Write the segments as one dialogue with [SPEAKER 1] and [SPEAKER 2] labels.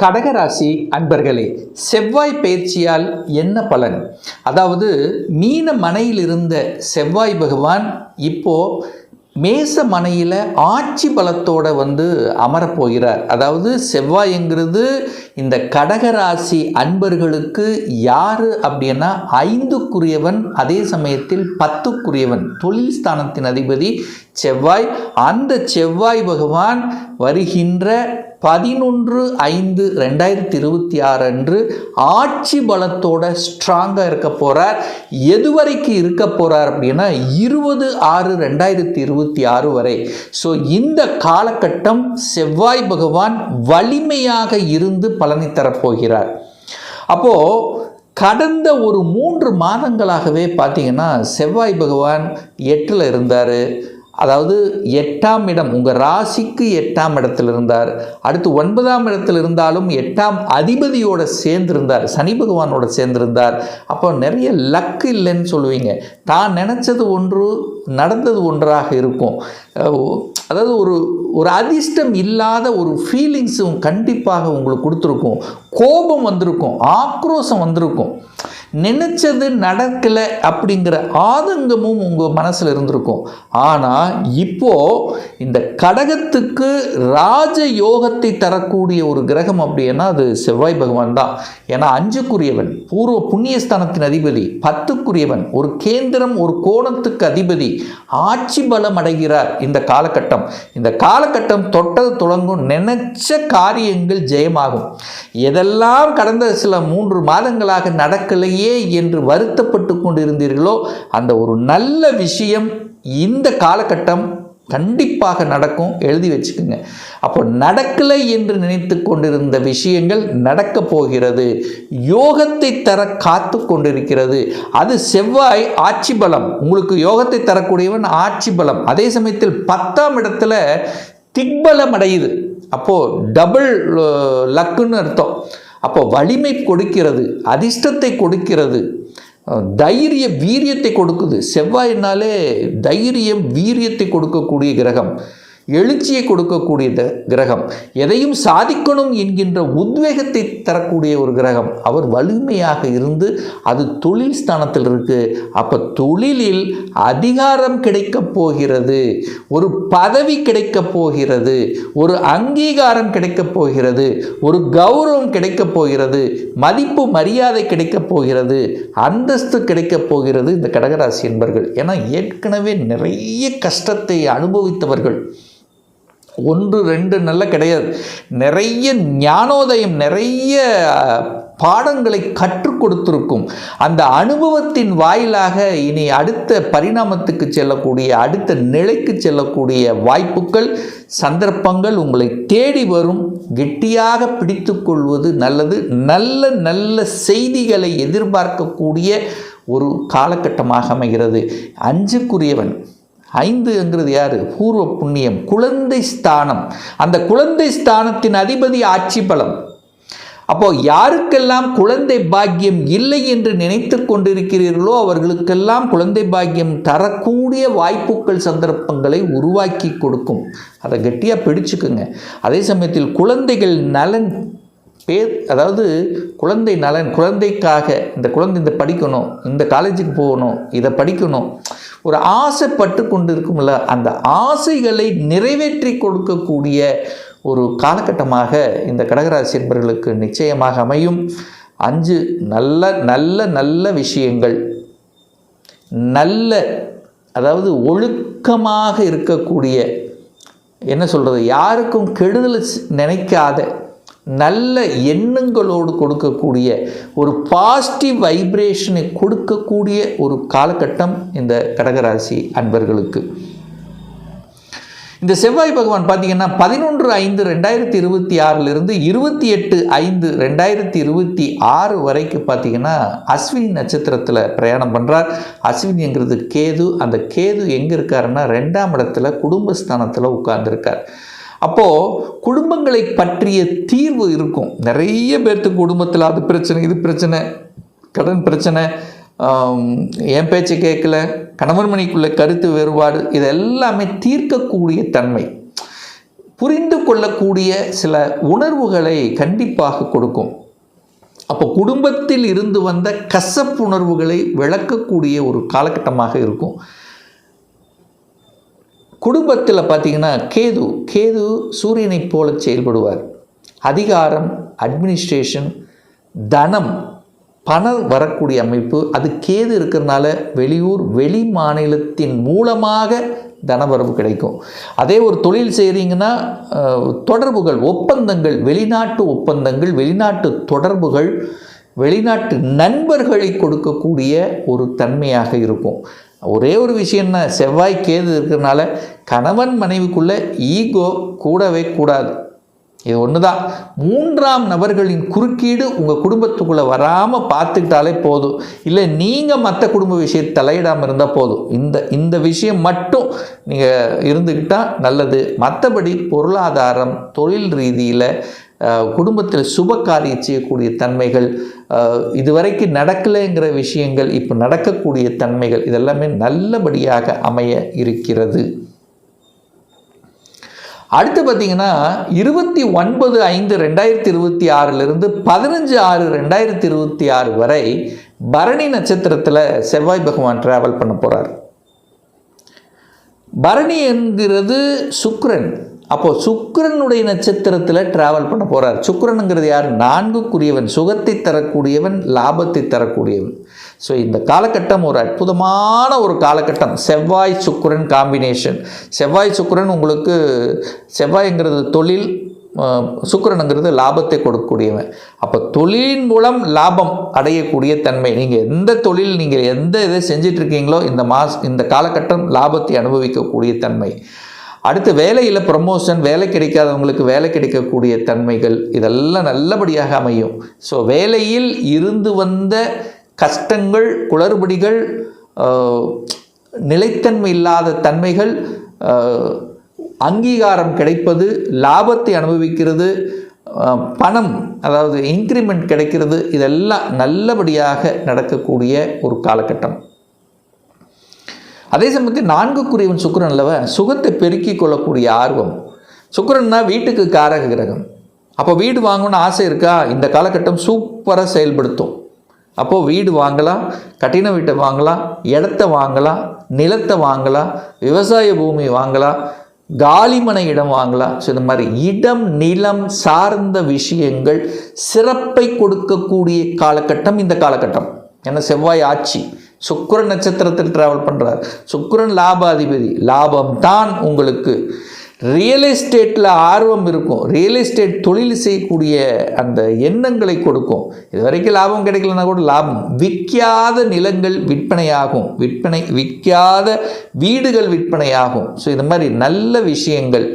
[SPEAKER 1] கடகராசி அன்பர்களே, செவ்வாய் பயிற்சியால் என்ன பலன்? அதாவது மீன மனையில் இருந்த செவ்வாய் பகவான் இப்போ மேச மனையில் ஆட்சி பலத்தோடு அமரப்போகிறார். அதாவது செவ்வாய்ங்கிறது இந்த கடகராசி அன்பர்களுக்கு யார் அப்படின்னா 5க்குரியவன், அதே சமயத்தில் 10க்குரியவன், தொழில் ஸ்தானத்தின் அதிபதி செவ்வாய். அந்த செவ்வாய் பகவான் வருகின்ற 11/5/2026 அன்று ஆட்சி பலத்தோட ஸ்ட்ராங்காக இருக்க போகிறார். எது வரைக்கும் இருக்க போகிறார் அப்படின்னா 20/6/2026 வரை. ஸோ இந்த காலகட்டம் செவ்வாய் பகவான் வலிமையாக இருந்து பலனை தரப்போகிறார். அப்போது கடந்த ஒரு 3 மாதங்களாகவே பார்த்தீங்கன்னா செவ்வாய் பகவான் 8ல் இருந்தார். அதாவது 8ஆம் இடம், உங்கள் ராசிக்கு 8ஆம் இடத்தில் இருந்தார். அடுத்து 9ஆம் இடத்தில் இருந்தாலும் 8ஆம் அதிபதியோடு சேர்ந்திருந்தார், சனி பகவானோட சேர்ந்திருந்தார். அப்போ நிறைய லக்கு இல்லைன்னு சொல்லுவீங்க. தான் நினச்சது ஒன்று, நடந்தது ஒன்றாக இருக்கும். அதாவது ஒரு அதிர்ஷ்டம் இல்லாத ஒரு ஃபீலிங்ஸும் கண்டிப்பாக உங்களுக்கு கொடுத்துருக்கும். கோபம் வந்திருக்கும், ஆக்ரோஷம் வந்திருக்கும், நினைச்சது நடக்கலை அப்படிங்கிற ஆதங்கமும் உங்கள் மனசில் இருந்திருக்கும். ஆனால் இப்போது இந்த கடகத்துக்கு ராஜ யோகத்தை தரக்கூடிய ஒரு கிரகம் அப்படின்னா அது செவ்வாய் பகவான் தான். ஏன்னா 5க்குரியவன், பூர்வ புண்ணியஸ்தானத்தின் அதிபதி, 10க்குரியவன், ஒரு கேந்திரம், ஒரு கோணத்துக்கு அதிபதி, ஆட்சி பலம் அடைகிறார். இந்த காலகட்டம் தொட்டது தொடங்கும், நினைச்ச காரியங்கள் ஜெயமாகும். எதெல்லாம் கடந்த சில 3 மாதங்களாக நடக்கலையே என்று வருத்தப்பட்டு கொண்டிருந்தீர்களோ அந்த ஒரு நல்ல விஷயம் இந்த காலகட்டம் கண்டிப்பாக நடக்கும். எழுதி வச்சுக்கோங்க. அப்போ நடக்கலை என்று நினைத்து கொண்டிருந்த விஷயங்கள் நடக்க போகிறது. யோகத்தை தர காத்து கொண்டிருக்கிறது. அது செவ்வாய் ஆட்சி பலம், உங்களுக்கு யோகத்தை தரக்கூடியவன் ஆட்சி பலம். அதே சமயத்தில் 10ஆம் இடத்துல திக்பலம் அடையுது. அப்போது டபுள் லக்குன்னு அர்த்தம். அப்போ வலிமை கொடுக்கிறது, அதிர்ஷ்டத்தை கொடுக்கிறது, தைரிய வீரியத்தை கொடுக்குது. செவ்வாயினாலே தைரியம் வீரியத்தை கொடுக்கக்கூடிய கிரகம், எழுச்சியை கொடுக்கக்கூடிய கிரகம், எதையும் சாதிக்கணும் என்கின்ற உத்வேகத்தை தரக்கூடிய ஒரு கிரகம். அவர் வலிமையாக இருந்து அது தொழில் ஸ்தானத்தில் இருக்குது. அப்போ தொழிலில் அதிகாரம் கிடைக்கப் போகிறது, ஒரு பதவி கிடைக்கப் போகிறது, ஒரு அங்கீகாரம் கிடைக்கப் போகிறது, ஒரு கௌரவம் கிடைக்கப் போகிறது, மதிப்பு மரியாதை கிடைக்கப் போகிறது, அந்தஸ்து கிடைக்கப் போகிறது இந்த கடகராசி என்பர்கள். ஏன்னா ஏற்கனவே நிறைய கஷ்டத்தை அனுபவித்தவர்கள், 1 2 நல்ல கிடையாது, நிறைய ஞானோதயம், நிறைய பாடங்களை கற்றுக் கொடுத்திருக்கும். அந்த அனுபவத்தின் வாயிலாக இனி அடுத்த பரிணாமத்துக்கு செல்லக்கூடிய, அடுத்த நிலைக்கு செல்லக்கூடிய வாய்ப்புகள், சந்தர்ப்பங்கள் உங்களை தேடி வரும். கெட்டியாக பிடித்து கொள்வது நல்லது. நல்ல நல்ல செய்திகளை எதிர்பார்க்கக்கூடிய ஒரு காலகட்டமாக அமைகிறது. 5க்குரியவன், 5ங்கிறது யார்? பூர்வ புண்ணியம், குழந்தை ஸ்தானம். அந்த குழந்தை ஸ்தானத்தின் அதிபதி ஆட்சி பலம். அப்போ யாருக்கெல்லாம் குழந்தை பாக்கியம் இல்லை என்று நினைத்து கொண்டிருக்கிறீர்களோ அவர்களுக்கெல்லாம் குழந்தை பாக்கியம் தரக்கூடிய வாய்ப்புகள், சந்தர்ப்பங்களை உருவாக்கி கொடுக்கும். அதை கெட்டியாக பிடிச்சுக்குங்க. அதே சமயத்தில் குழந்தைகள் நலன், அதாவது குழந்தை நலன், குழந்தைக்காக இந்த குழந்தை இந்த படிக்கணும், இந்த காலேஜுக்கு போகணும், இதை படிக்கணும், ஒரு ஆசைப்பட்டு கொண்டு இருக்கும்ல, அந்த ஆசைகளை நிறைவேற்றி கொடுக்கக்கூடிய ஒரு காலகட்டமாக இந்த கடகராசி என்பவர்களுக்கு நிச்சயமாக அமையும். 5 நல்ல நல்ல நல்ல விஷயங்கள், நல்ல அதாவது ஒழுக்கமாக இருக்கக்கூடிய, என்ன சொல்கிறது, யாருக்கும் கெடுதல் நினைக்காத, நல்ல எண்ணங்களோடு கொடுக்கக்கூடிய, ஒரு பாசிட்டிவ் வைப்ரேஷனை கொடுக்கக்கூடிய ஒரு காலகட்டம் இந்த கடகராசி அன்பர்களுக்கு. இந்த செவ்வாய் பகவான் பார்த்தீங்கன்னா 11/5/2026 28/5/2026 வரைக்கும் பார்த்தீங்கன்னா அஸ்வினி நட்சத்திரத்தில் பிரயாணம் பண்ணுறார். அஸ்வினிங்கிறது கேது. அந்த கேது எங்கே இருக்காருன்னா 2ஆம் இடத்துல குடும்பஸ்தானத்தில் உட்கார்ந்துருக்கார். அப்போது குடும்பங்களை பற்றிய தீர்வு இருக்கும். நிறைய பேர்த்துக்கு குடும்பத்தில் அது பிரச்சனை, இது பிரச்சனை, கடன் பிரச்சனை, என் பேச்சை கேட்கல, கணவன் மனைக்குள்ள கருத்து வேறுபாடு, இது எல்லாமே தீர்க்கக்கூடிய தன்மை. புரிந்து கொள்ளக்கூடிய சில உணர்வுகளை கண்டிப்பாக கொடுக்கும். அப்போ குடும்பத்தில் இருந்து வந்த கசப்புணர்வுகளை விளக்கக்கூடிய ஒரு காலகட்டமாக இருக்கும். குடும்பத்தில் பார்த்திங்கன்னா கேது சூரியனைப் போல செயல்படுவார். அதிகாரம், அட்மினிஸ்ட்ரேஷன், தனம், பணம் வரக்கூடிய அமைப்பு அது கேது இருக்கிறதுனால வெளியூர் வெளி மாநிலத்தின் மூலமாக தனவரவு கிடைக்கும். அதே ஒரு தொழில் செய்கிறீங்கன்னா தொடர்புகள், ஒப்பந்தங்கள், வெளிநாட்டு ஒப்பந்தங்கள், வெளிநாட்டு தொடர்புகள், வெளிநாட்டு நண்பர்களை கொடுக்கக்கூடிய ஒரு தன்மையாக இருக்கும். ஒரே ஒரு விஷயம்னா செவ்வாய் கேது இருக்கிறதுனால கணவன் மனைவிக்குள்ளே ஈகோ கூடவே கூடாது. இது ஒன்று தான். மூன்றாம் நபர்களின் குறுக்கீடு உங்கள் குடும்பத்துக்குள்ளே வராமல் பார்த்துக்கிட்டாலே போதும். இல்லை நீங்கள் மற்ற குடும்ப விஷயத்தை தலையிடாமல் இருந்தால் போதும். இந்த விஷயம் மட்டும் நீங்கள் இருந்துக்கிட்டால் நல்லது. மற்றபடி பொருளாதாரம், தொழில் ரீதியில், குடும்பத்தில் சுப காரியம் செய்யக்கூடிய தன்மைகள், இதுவரைக்கும் நடக்கலைங்கிற விஷயங்கள் இப்போ நடக்கக்கூடிய தன்மைகள், இதெல்லாமே நல்லபடியாக அமைய இருக்கிறது. அடுத்து பார்த்திங்கன்னா 29/5/2026 15/6/2026 வரை பரணி நட்சத்திரத்தில் செவ்வாய் பகவான் டிராவல் பண்ண போகிறார். பரணி என்கிறது சுக்கிரன். அப்போது சுக்கிரனுடைய நட்சத்திரத்தில் டிராவல் பண்ண போகிறார். சுக்கிரனுங்கிறது யார்? 4க்குரியவன், சுகத்தை தரக்கூடியவன், லாபத்தை தரக்கூடியவன். ஸோ இந்த காலகட்டம் ஒரு அற்புதமான ஒரு காலகட்டம். செவ்வாய் சுக்கிரன் காம்பினேஷன். செவ்வாய் சுக்கிரன் உங்களுக்கு, செவ்வாய்ங்கிறது தொழில், சுக்கிரனுங்கிறது லாபத்தை கொடுக்கக்கூடியவன். அப்போ தொழிலின் மூலம் லாபம் அடையக்கூடிய தன்மை. நீங்கள் எந்த தொழில், நீங்கள் எந்த இதை செஞ்சிட்ருக்கீங்களோ இந்த காலகட்டம் லாபத்தை அனுபவிக்கக்கூடிய தன்மை. அடுத்து வேலையில் ப்ரமோஷன், வேலை கிடைக்காதவங்களுக்கு வேலை கிடைக்கக்கூடிய தன்மைகள், இதெல்லாம் நல்லபடியாக அமையும். ஸோ வேலையில் இருந்து வந்த கஷ்டங்கள், குளறுபடிகள், நிலைத்தன்மை இல்லாத தன்மைகள், அங்கீகாரம் கிடைப்பது, லாபத்தை அனுபவிக்கிறது, பணம் அதாவது இன்க்ரிமெண்ட் கிடைக்கிறது, இதெல்லாம் நல்லபடியாக நடக்கக்கூடிய ஒரு காலகட்டம். அதே சமயத்தில் 4க்குரியவன் சுக்கிரன் அல்லவா, சுகத்தை பெருக்கிக் கொள்ளக்கூடிய ஆர்வம். சுக்கிரன்னா வீட்டுக்கு காரக கிரகம். அப்போ வீடு வாங்கணும்னு ஆசை இருக்கா? இந்த காலகட்டம் சூப்பராக செயல்படுத்தும். அப்போது வீடு வாங்கலாம், கட்டின வீட்டை வாங்கலாம், இடத்த வாங்கலாம், நிலத்தை வாங்கலாம், விவசாய பூமி வாங்கலாம், காலிமனை இடம் வாங்கலாம். ஸோ இந்த மாதிரி இடம், நிலம் சார்ந்த விஷயங்கள் சிறப்பை கொடுக்கக்கூடிய காலகட்டம் இந்த காலகட்டம். ஏன்னா செவ்வாய் ஆட்சி, சுக்கிரன் நட்சத்திரத்தில் டிராவல் பண்ணுறார். சுக்கிரன் லாபாதிபதி. லாபம் தான் உங்களுக்கு. ரியல் எஸ்டேட்டில் ஆர்வம் இருக்கும். ரியல் எஸ்டேட் தொழில் செய்யக்கூடிய அந்த எண்ணங்களை கொடுக்கும். இது வரைக்கும் லாபம் கிடைக்கலன்னா கூட லாபம். விற்காத நிலங்கள் விற்பனையாகும், விற்காத வீடுகள் விற்பனையாகும். ஸோ இந்த மாதிரி நல்ல விஷயங்கள்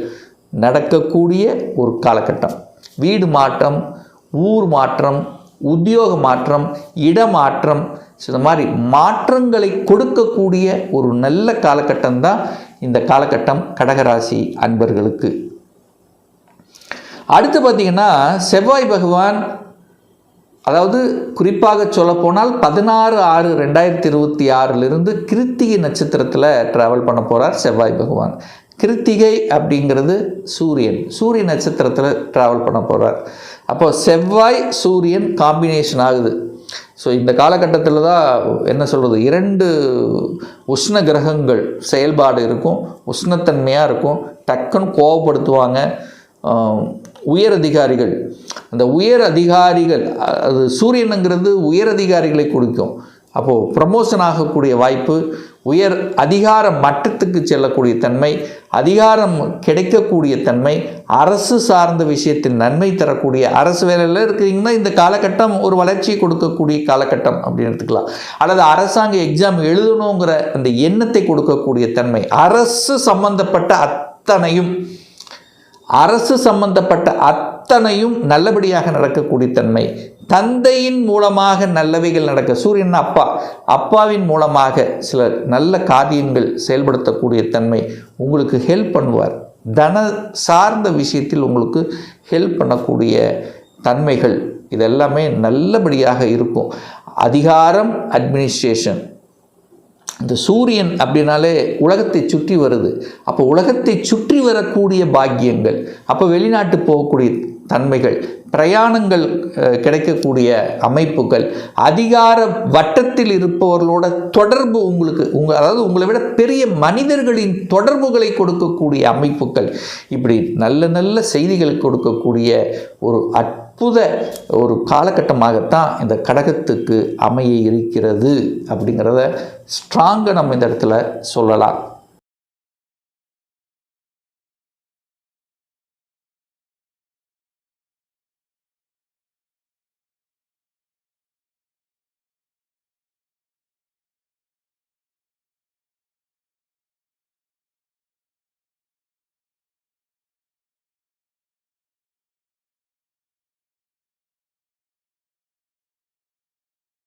[SPEAKER 1] நடக்கக்கூடிய ஒரு காலகட்டம். வீடு மாற்றம், ஊர் மாற்றம், உத்தியோக மாற்றம், இடமாற்றம், ஸோ இந்த மாதிரி மாற்றங்களை கொடுக்கக்கூடிய ஒரு நல்ல காலகட்டம் தான் இந்த காலகட்டம் கடகராசி அன்பர்களுக்கு. அடுத்து பார்த்திங்கன்னா செவ்வாய் பகவான், அதாவது குறிப்பாக சொல்லப்போனால் 16/6/2026 கிருத்திகை நட்சத்திரத்தில் ட்ராவல் பண்ண போகிறார் செவ்வாய் பகவான். கிருத்திகை அப்படிங்கிறது சூரியன் நட்சத்திரத்தில் ட்ராவல் பண்ண போகிறார். அப்போ செவ்வாய் சூரியன் காம்பினேஷன் ஆகுது. ஸோ இந்த காலகட்டத்தில் தான் என்ன சொல்கிறது, 2 உஷ்ண கிரகங்கள் செயல்பாடு இருக்கும். உஷ்ணத்தன்மையாக இருக்கும். டக்குன்னு கோபப்படுத்துவாங்க உயர் அதிகாரிகள். அந்த உயர் அதிகாரிகள், அது சூரியனுங்கிறது உயர் அதிகாரிகளை கொடுக்கும். அப்போது ப்ரமோஷன் ஆகக்கூடிய வாய்ப்பு, உயர் அதிகார மட்டத்துக்கு செல்லக்கூடிய தன்மை, அதிகாரம் கிடைக்கக்கூடிய தன்மை, அரசு சார்ந்த விஷயத்தில் நன்மை தரக்கூடிய, அரசு வேலையில் இருக்கிறீங்கன்னா இந்த காலகட்டம் ஒரு வளர்ச்சியை கொடுக்கக்கூடிய காலகட்டம் அப்படின்னு எடுத்துக்கலாம். அல்லது அரசாங்க எக்ஸாம் எழுதணுங்கிற அந்த எண்ணத்தை கொடுக்கக்கூடிய தன்மை, அரசு சம்பந்தப்பட்ட அத்தனையும் நல்லபடியாக நடக்கக்கூடிய தன்மை, தந்தையின் மூலமாக நல்லவைகள் நடக்க, சூரியன் அப்பாவின் மூலமாக சில நல்ல காரியங்கள் செயல்படுத்தக்கூடிய தன்மை, உங்களுக்கு ஹெல்ப் பண்ணுவார். தன சார்ந்த விஷயத்தில் உங்களுக்கு ஹெல்ப் பண்ணக்கூடிய தன்மைகள் இதெல்லாமே நல்லபடியாக இருக்கும். அதிகாரம், அட்மினிஸ்ட்ரேஷன், இந்த சூரியன் அப்படின்னாலே உலகத்தை சுற்றி வருது. அப்போ உலகத்தை சுற்றி வரக்கூடிய பாக்கியங்கள், அப்போ வெளிநாட்டு போகக்கூடிய தன்மைகள், பிரயாணங்கள் கிடைக்கக்கூடிய அமைப்புகள், அதிகார வட்டத்தில் இருப்பவர்களோட தொடர்பு உங்களுக்கு அதாவது உங்களை விட பெரிய மனிதர்களின் தொடர்புகளை கொடுக்கக்கூடிய அமைப்புகள், இப்படி நல்ல நல்ல செய்திகள் கொடுக்கக்கூடிய ஒரு அற்புத ஒரு காலகட்டமாகத்தான் இந்த கடகத்துக்கு அமைய இருக்கிறது அப்படிங்கிறத ஸ்ட்ராங்காக நம்ம இந்த இடத்துல சொல்லலாம்.